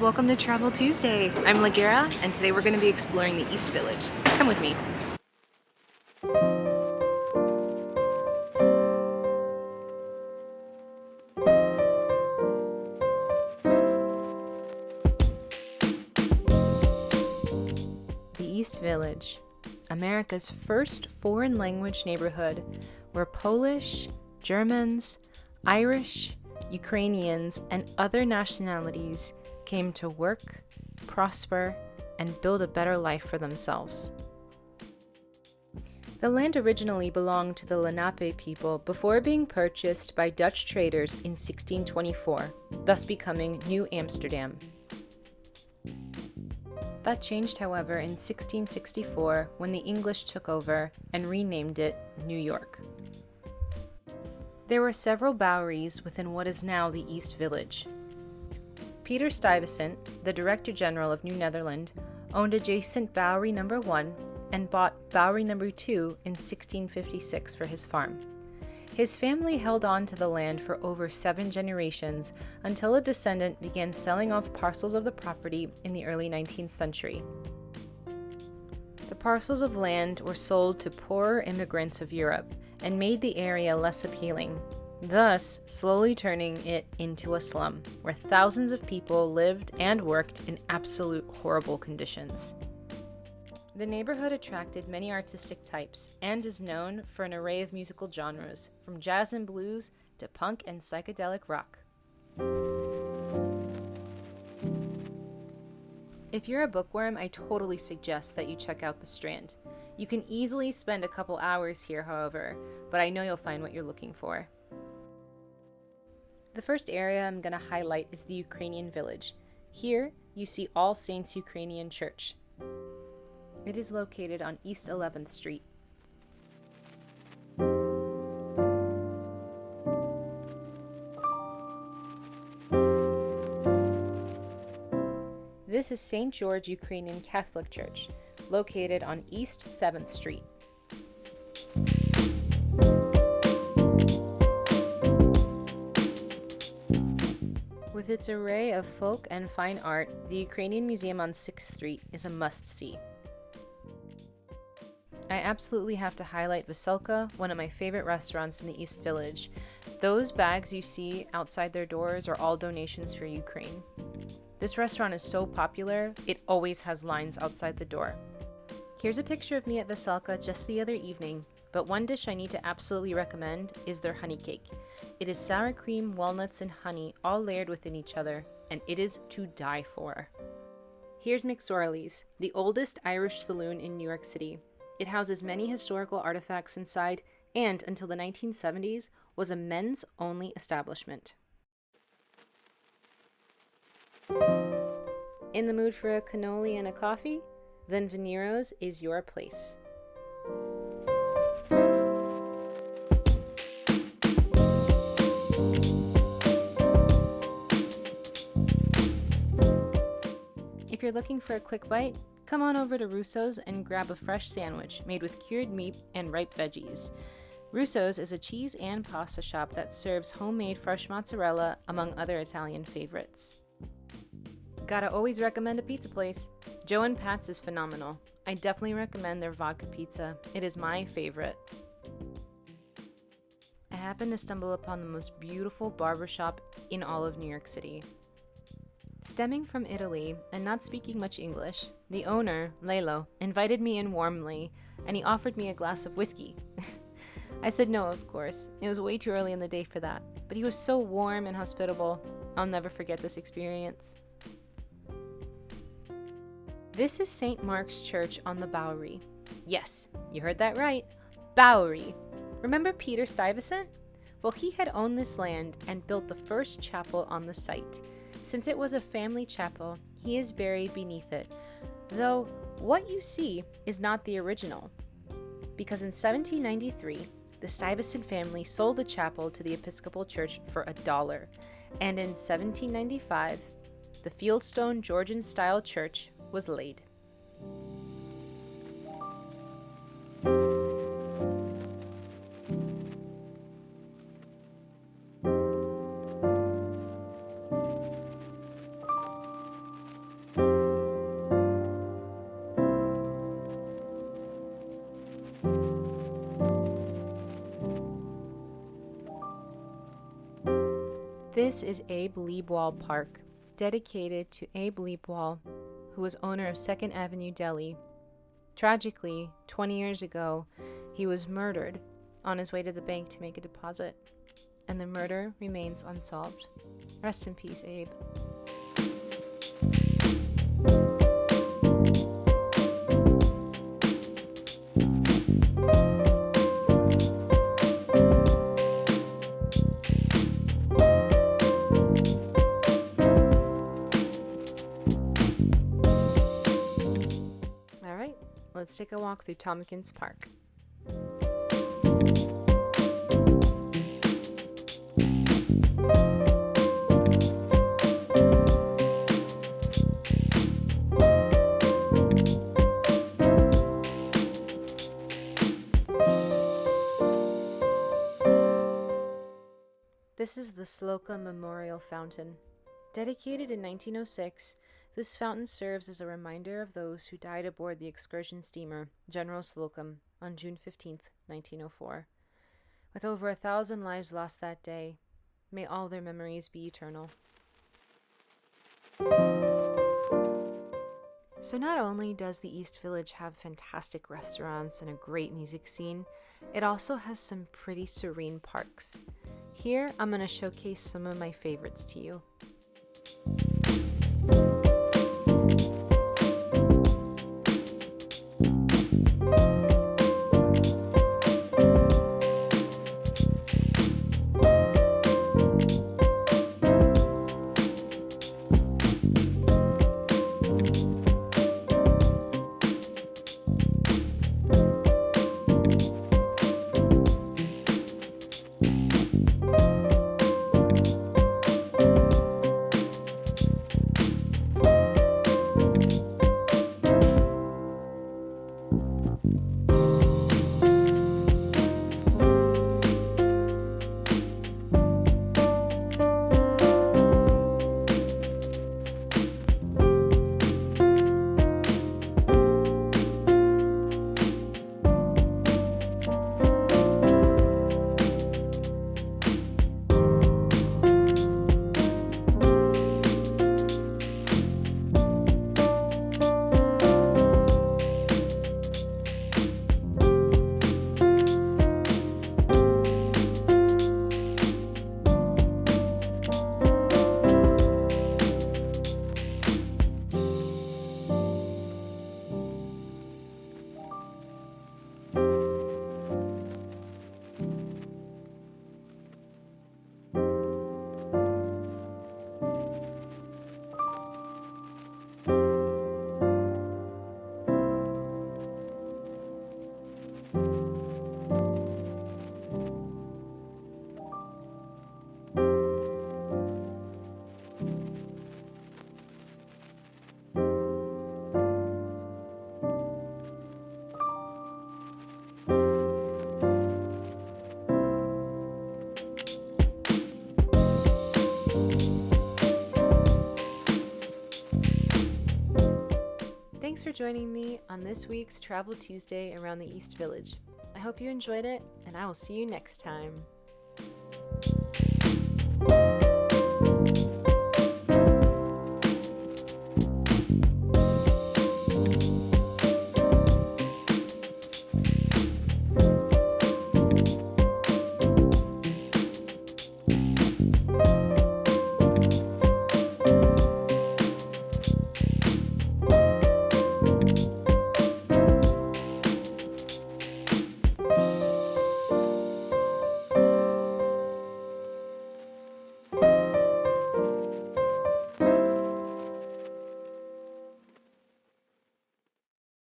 Welcome to Travel Tuesday. I'm Lagira, and today we're going to be exploring the East Village. Come with me. The East Village, America's first foreign language neighborhood where Polish, Germans, Irish, Ukrainians, and other nationalities came to work, prosper, and build a better life for themselves. The land originally belonged to the Lenape people before being purchased by Dutch traders in 1624, thus becoming New Amsterdam. That changed, however, in 1664 when the English took over and renamed it New York. There were several Boweries within what is now the East Village. Peter Stuyvesant, the Director General of New Netherland, owned adjacent Bowery No. 1 and bought Bowery No. 2 in 1656 for his farm. His family held on to the land for over 7 generations until a descendant began selling off parcels of the property in the early 19th century. The parcels of land were sold to poorer immigrants of Europe and made the area less appealing, thus slowly turning it into a slum where thousands of people lived and worked in absolute horrible conditions. The neighborhood attracted many artistic types and is known for an array of musical genres, from jazz and blues to punk and psychedelic rock. If you're a bookworm, I totally suggest that you check out the Strand. You can easily spend a couple hours here, however, but I know you'll find what you're looking for. The first area I'm going to highlight is the Ukrainian village. Here, you see All Saints Ukrainian Church. It is located on East 11th Street. This is St. George Ukrainian Catholic Church, located on East 7th Street. With its array of folk and fine art, the Ukrainian Museum on 6th Street is a must-see. I absolutely have to highlight Veselka, one of my favorite restaurants in the East Village. Those bags you see outside their doors are all donations for Ukraine. This restaurant is so popular, it always has lines outside the door. Here's a picture of me at Veselka just the other evening, but one dish I need to absolutely recommend is their honey cake. It is sour cream, walnuts, and honey all layered within each other, and it is to die for. Here's McSorley's, the oldest Irish saloon in New York City. It houses many historical artifacts inside, and until the 1970s, was a men's-only establishment. In the mood for a cannoli and a coffee? Then Venero's is your place. If you're looking for a quick bite, come on over to Russo's and grab a fresh sandwich made with cured meat and ripe veggies. Russo's is a cheese and pasta shop that serves homemade fresh mozzarella among other Italian favorites. Gotta always recommend a pizza place. Joe and Pat's is phenomenal. I definitely recommend their vodka pizza. It is my favorite. I happened to stumble upon the most beautiful barbershop in all of New York City. Stemming from Italy and not speaking much English, the owner, Lelo, invited me in warmly, and he offered me a glass of whiskey. I said no, of course. It was way too early in the day for that, but he was so warm and hospitable. I'll never forget this experience. This is St. Mark's Church on the Bowery. Yes, you heard that right. Bowery. Remember Peter Stuyvesant? Well, he had owned this land and built the first chapel on the site. Since it was a family chapel, he is buried beneath it, though what you see is not the original. Because in 1793, the Stuyvesant family sold the chapel to the Episcopal Church for $1, and in 1795, the fieldstone Georgian-style church was laid. This is Abe Liebwall Park, dedicated to Abe Liebwall, who was owner of 2nd Avenue Deli. Tragically, 20 years ago, he was murdered on his way to the bank to make a deposit, and the murder remains unsolved. Rest in peace, Abe. All right, let's take a walk through Tompkins Park. This is the Slocum Memorial Fountain. Dedicated in 1906, this fountain serves as a reminder of those who died aboard the excursion steamer General Slocum on June 15, 1904. With over 1,000 lives lost that day, may all their memories be eternal. So not only does the East Village have fantastic restaurants and a great music scene, it also has some pretty serene parks. Here, I'm going to showcase some of my favorites to you. Thanks for joining me on this week's Travel Tuesday around the East Village. I hope you enjoyed it, and I will see you next time.